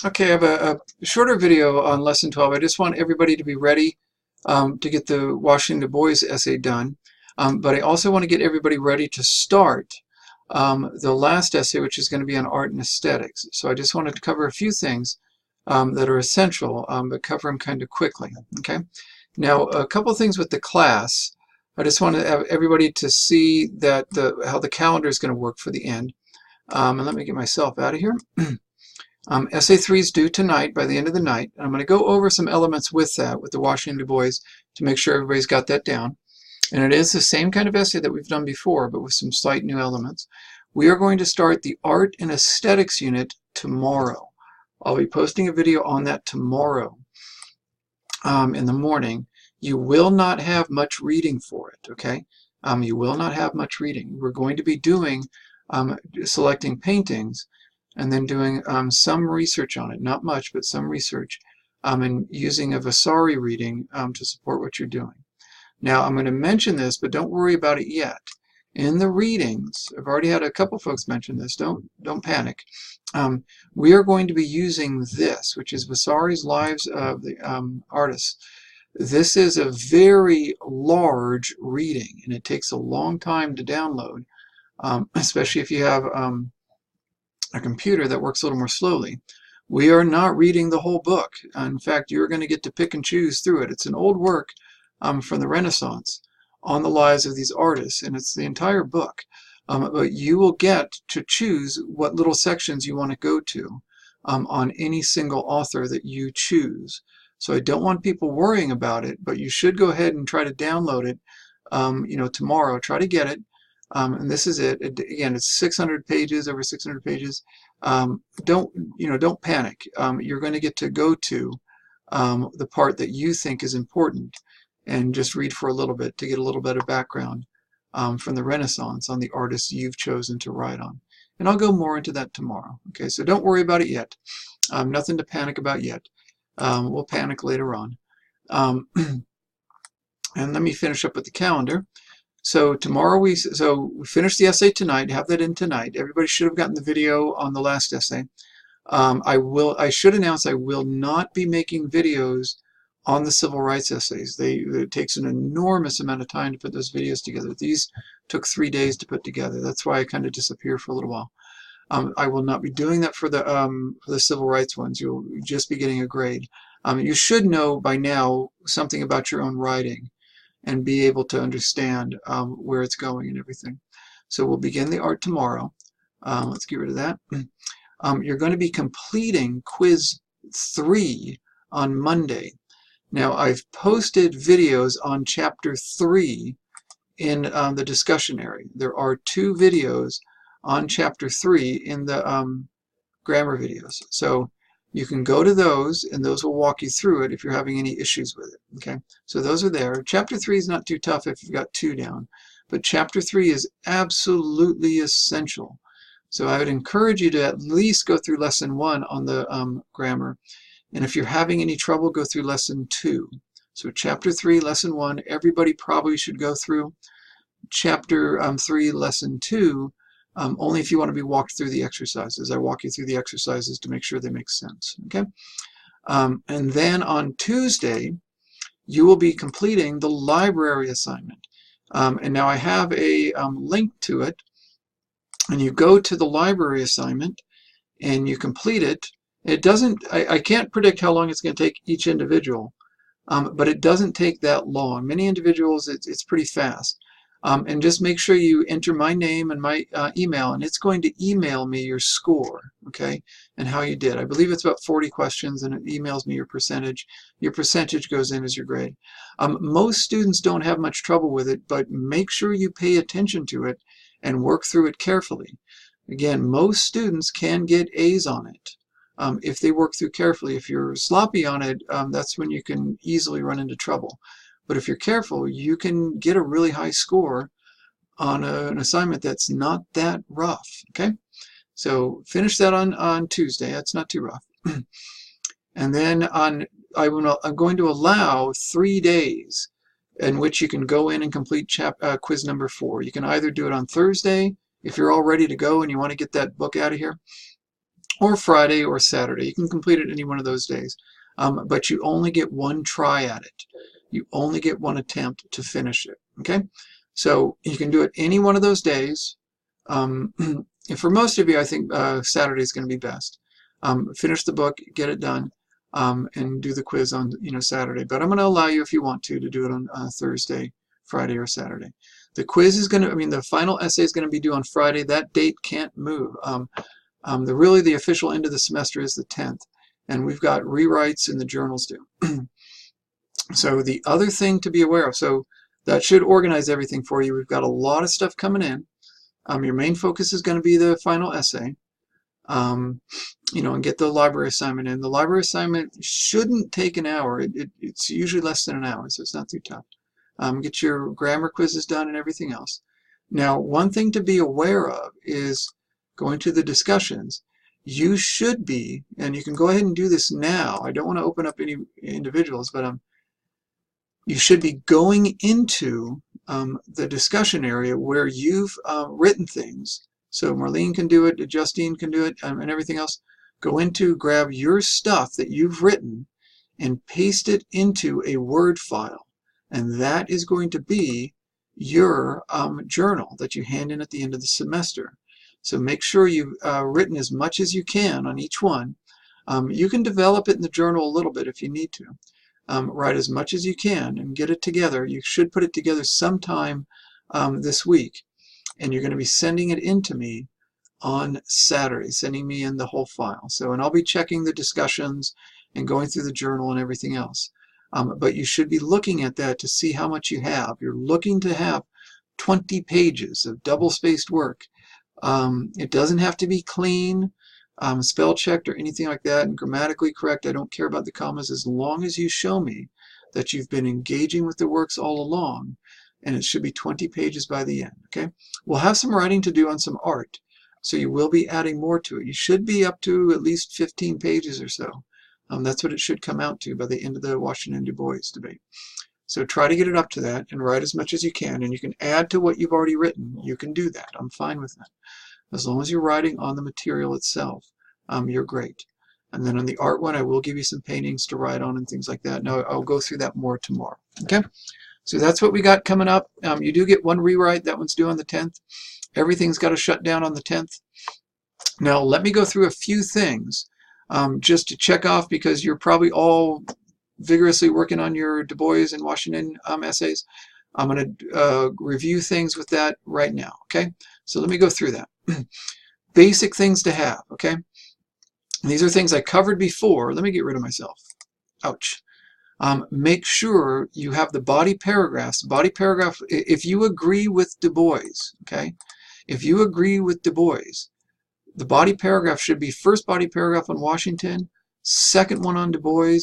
Okay, I have a shorter video on Lesson 12. I just want everybody to be ready to get the Washington Du Bois essay done. But I also want to get everybody ready to start the last essay, which is going to be on art and aesthetics. So I just wanted to cover a few things that are essential, but cover them kind of quickly. Okay. Now, a couple things with the class. I just want to have everybody to see that how the calendar is going to work for the end. And let me get myself out of here. Essay 3 is due tonight by the end of the night. And I'm going to go over some elements with that, with the Washington Du Bois, to make sure everybody's got that down. And it is the same kind of essay that we've done before, but with some slight new elements. We are going to start the Art and Aesthetics unit tomorrow. I'll be posting a video on that tomorrow in the morning. You will not have much reading for it, okay? You will not have much reading. We're going to be doing, selecting paintings, and then doing some research on it, not much, but some research, and using a Vasari reading to support what you're doing. Now, I'm going to mention this, but don't worry about it yet. In the readings, I've already had a couple folks mention this, don't panic. We are going to be using this, which is Vasari's Lives of the Artists. This is a very large reading, and it takes a long time to download, especially if you have a computer that works a little more slowly. We are not reading the whole book. In fact, you're going to get to pick and choose through it. It's an old work from the Renaissance on the lives of these artists, and it's the entire book. But you will get to choose what little sections you want to go to on any single author that you choose. So I don't want people worrying about it, but you should go ahead and try to download it tomorrow. Try to get it. And this is it. Again, it's 600 pages, over 600 pages. Don't panic. You're going to get to go to the part that you think is important and just read for a little bit to get a little bit of background from the Renaissance on the artists you've chosen to write on. And I'll go more into that tomorrow. Okay, so don't worry about it yet. Nothing to panic about yet. We'll panic later on. And let me finish up with the calendar. So tomorrow we finish the essay tonight, have that in tonight. Everybody should have gotten the video on the last essay. I should announce I will not be making videos on the civil rights essays. It takes an enormous amount of time to put those videos together. These took 3 days to put together. That's why I kind of disappear for a little while. I will not be doing that for the civil rights ones. You'll just be getting a grade. You should know by now something about your own writing and be able to understand where it's going and everything. So we'll begin the art tomorrow. Let's get rid of that. You're going to be completing quiz 3 on Monday. Now, I've posted videos on chapter 3 in the discussion area. There are 2 videos on chapter 3 in the grammar videos. So you can go to those, and those will walk you through it if you're having any issues with it. Okay, so those are there. Chapter 3 is not too tough if you've got 2 down, but chapter 3 is absolutely essential. So I would encourage you to at least go through lesson 1 on the grammar, and if you're having any trouble, go through lesson 2. So chapter 3, lesson 1, everybody probably should go through. Chapter 3, lesson 2, only if you want to be walked through the exercises. I walk you through the exercises to make sure they make sense. Okay, and then on Tuesday, you will be completing the library assignment. And now I have a link to it, and you go to the library assignment and you complete it. It doesn't, I can't predict how long it's going to take each individual, but it doesn't take that long. Many individuals, it's pretty fast. And just make sure you enter my name and my email, and it's going to email me your score, okay, and how you did. I believe it's about 40 questions, and it emails me your percentage. Your percentage goes in as your grade. Most students don't have much trouble with it, but make sure you pay attention to it and work through it carefully. Again, most students can get A's on it if they work through carefully. If you're sloppy on it, that's when you can easily run into trouble. But if you're careful, you can get a really high score on an assignment that's not that rough. Okay, so finish that on Tuesday. That's not too rough. And then I'm going to allow 3 days in which you can go in and complete quiz number 4. You can either do it on Thursday if you're all ready to go and you want to get that book out of here, or Friday or Saturday. You can complete it any one of those days, but you only get one try at it. You only get one attempt to finish it. Okay, so you can do it any one of those days. And for most of you, I think Saturday is going to be best. Finish the book, get it done, and do the quiz on Saturday. But I'm going to allow you, if you want to do it on Thursday, Friday, or Saturday. The quiz is going to, the final essay is going to be due on Friday. That date can't move. Really the official end of the semester is the 10th, and we've got rewrites in the journals due. So the other thing to be aware of, so that should organize everything for you. We've got a lot of stuff coming in. Your main focus is going to be the final essay, and get the library assignment in. The library assignment shouldn't take an hour. It's usually less than an hour, so it's not too tough. Get your grammar quizzes done and everything else. Now, one thing to be aware of is going to the discussions. You should be, and you can go ahead and do this now. I don't want to open up any individuals, but you should be going into the discussion area where you've written things. So Marlene can do it, Justine can do it, and everything else. Go into, grab your stuff that you've written and paste it into a Word file. And that is going to be your journal that you hand in at the end of the semester. So make sure you've written as much as you can on each one. You can develop it in the journal a little bit if you need to. Write as much as you can and get it together. You should put it together sometime this week. And you're going to be sending it in to me on Saturday, sending me in the whole file. So, and I'll be checking the discussions and going through the journal and everything else. But you should be looking at that to see how much you have. You're looking to have 20 pages of double-spaced work. It doesn't have to be clean, spell checked or anything like that, and grammatically correct. I don't care about the commas as long as you show me that you've been engaging with the works all along, and it should be 20 pages by the end. Okay, we'll have some writing to do on some art, so you will be adding more to it. You should be up to at least 15 pages or so. That's what it should come out to by the end of the Washington Du Bois debate. So try to get it up to that and write as much as you can, and you can add to what you've already written. You can do that. I'm fine with that. As long as you're writing on the material itself, you're great. And then on the art one, I will give you some paintings to write on and things like that. Now, I'll go through that more tomorrow. Okay? So that's what we got coming up. You do get one rewrite. That one's due on the 10th. Everything's got to shut down on the 10th. Now, let me go through a few things just to check off, because you're probably all vigorously working on your Du Bois and Washington essays. I'm going to review things with that right now. Okay? So let me go through that. Basic things to have. Okay? These are things I covered before. Let me get rid of myself. Ouch. Make sure you have the body paragraphs. Body paragraph, if you agree with Du Bois, okay? If you agree with Du Bois, the body paragraph should be first body paragraph on Washington, second one on Du Bois,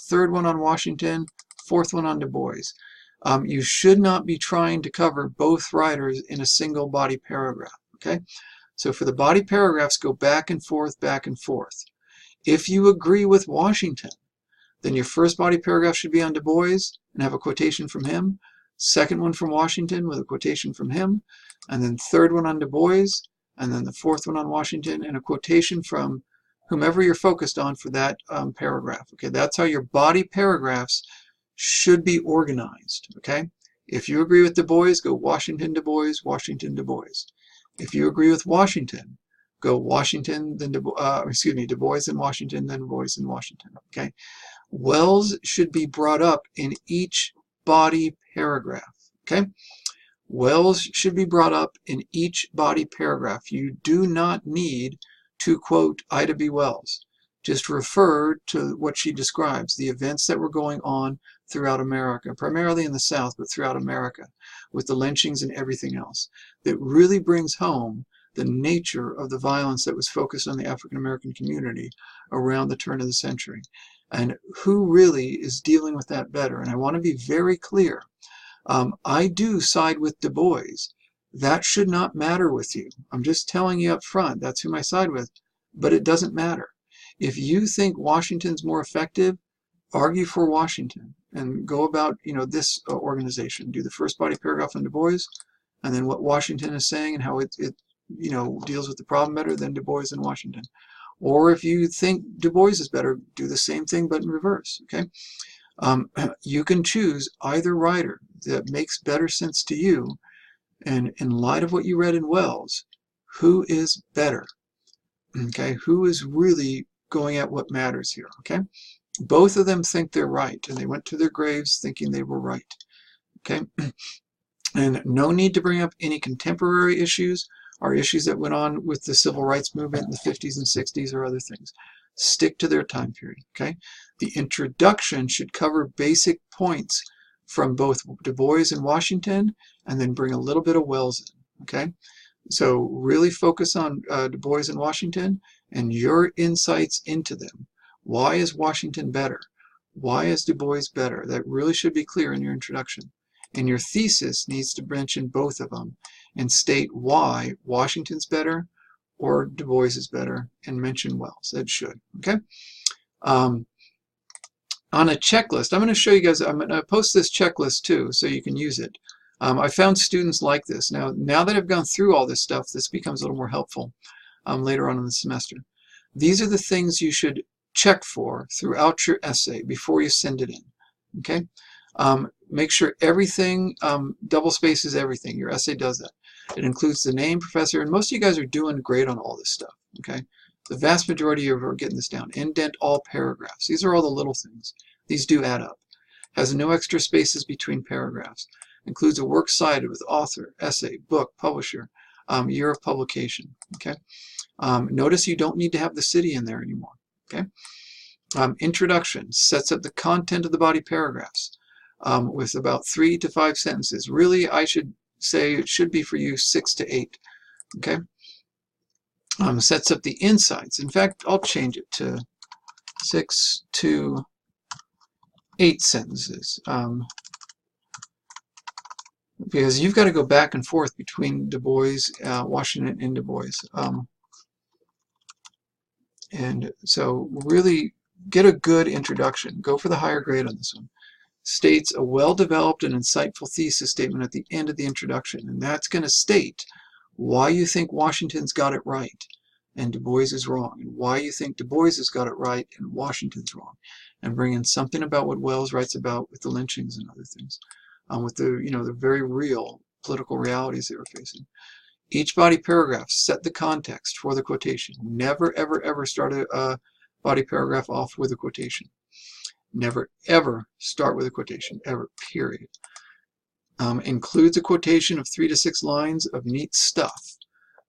third one on Washington, fourth one on Du Bois. You should not be trying to cover both writers in a single body paragraph, okay? So for the body paragraphs, go back and forth, back and forth. If you agree with Washington, then your first body paragraph should be on Du Bois and have a quotation from him, second one from Washington with a quotation from him, and then third one on Du Bois, and then the fourth one on Washington and a quotation from whomever you're focused on for that paragraph. Okay, that's how your body paragraphs should be organized. Okay, if you agree with Du Bois, go Washington, Du Bois, Washington, Du Bois. If you agree with Washington, go Washington, then Du Bois and Washington, then Du Bois and Washington. Okay, Wells should be brought up in each body paragraph. Okay, Wells should be brought up in each body paragraph. You do not need to quote Ida B. Wells. Just refer to what she describes, the events that were going on throughout America, primarily in the South, but throughout America, with the lynchings and everything else. That really brings home the nature of the violence that was focused on the African American community around the turn of the century. And who really is dealing with that better? And I want to be very clear. I do side with Du Bois. That should not matter with you. I'm just telling you up front, that's whom I side with, but it doesn't matter. If you think Washington's more effective, argue for Washington and go about, this organization. Do the first body paragraph on Du Bois, and then what Washington is saying and how it deals with the problem better than Du Bois and Washington. Or if you think Du Bois is better, do the same thing but in reverse. Okay, you can choose either writer that makes better sense to you, and in light of what you read in Wells, who is better? Okay, who is really going at what matters here? Okay, both of them think they're right, and they went to their graves thinking they were right. Okay, and no need to bring up any contemporary issues or issues that went on with the civil rights movement in the 50s and 60s or other things. Stick to their time period. Okay, the introduction should cover basic points from both Du Bois and Washington, and then bring a little bit of Wells in. Okay, so really focus on Du Bois and Washington and your insights into them. Why is Washington better? Why is Du Bois better? That really should be clear in your introduction. And your thesis needs to mention both of them and state why Washington's better or Du Bois is better, and mention Wells. That should. Okay. On a checklist, I'm going to show you guys, I'm going to post this checklist too so you can use it. I found students like this. Now that I've gone through all this stuff, this becomes a little more helpful later on in the semester. These are the things you should check for throughout your essay before you send it in. Okay? Make sure everything double spaces everything. Your essay does that. It includes the name, professor, and most of you guys are doing great on all this stuff. Okay? The vast majority of you are getting this down. Indent all paragraphs. These are all the little things. These do add up. Has no extra spaces between paragraphs. Includes a works cited with author, essay, book, publisher, year of publication. Okay. Notice you don't need to have the city in there anymore. Okay. Introduction sets up the content of the body paragraphs with about 3 to 5 sentences. Really, I should say it should be for you 6 to 8. Okay. Sets up the insights. In fact, I'll change it to 6 to 8 sentences. Because you've got to go back and forth between Du Bois, Washington, and Du Bois. And so really get a good introduction. Go for the higher grade on this one. States a well-developed and insightful thesis statement at the end of the introduction. And that's going to state why you think Washington's got it right and Du Bois is wrong, and why you think Du Bois has got it right and Washington's wrong. And bring in something about what Wells writes about with the lynchings and other things. With the, the very real political realities they were facing. Each body paragraph set the context for the quotation. Never, ever, ever start a body paragraph off with a quotation. Never, ever start with a quotation, ever, period. Includes a quotation of 3 to 6 lines of neat stuff.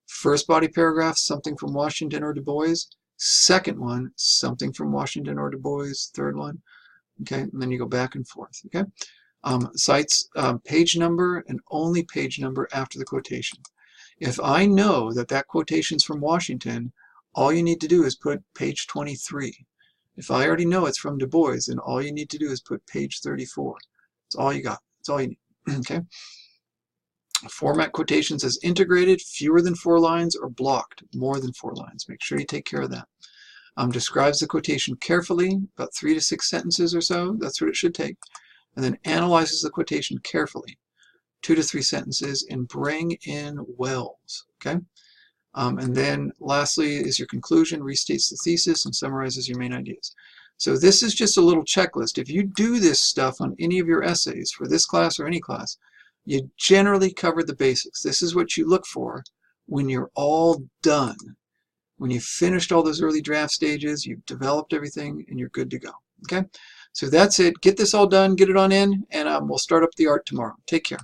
First body paragraph, something from Washington or Du Bois. Second one, something from Washington or Du Bois. Third one, okay, and then you go back and forth, okay? Cites page number and only page number after the quotation. If I know that that quotation is from Washington, all you need to do is put page 23. If I already know it's from Du Bois, then all you need to do is put page 34. That's all you got. That's all you need. Okay. Format quotations as integrated, fewer than 4 lines, or blocked, more than 4 lines. Make sure you take care of that. Describes the quotation carefully, about 3 to 6 sentences or so. That's what it should take. And then analyzes the quotation carefully, 2 to 3 sentences, and bring in Wells. Okay. And then lastly is your conclusion, restates the thesis, and summarizes your main ideas. So this is just a little checklist. If you do this stuff on any of your essays for this class or any class, you generally cover the basics. This is what you look for when you're all done. When you've finished all those early draft stages, you've developed everything, and you're good to go. Okay? So that's it. Get this all done, get it on in, and we'll start up the art tomorrow. Take care.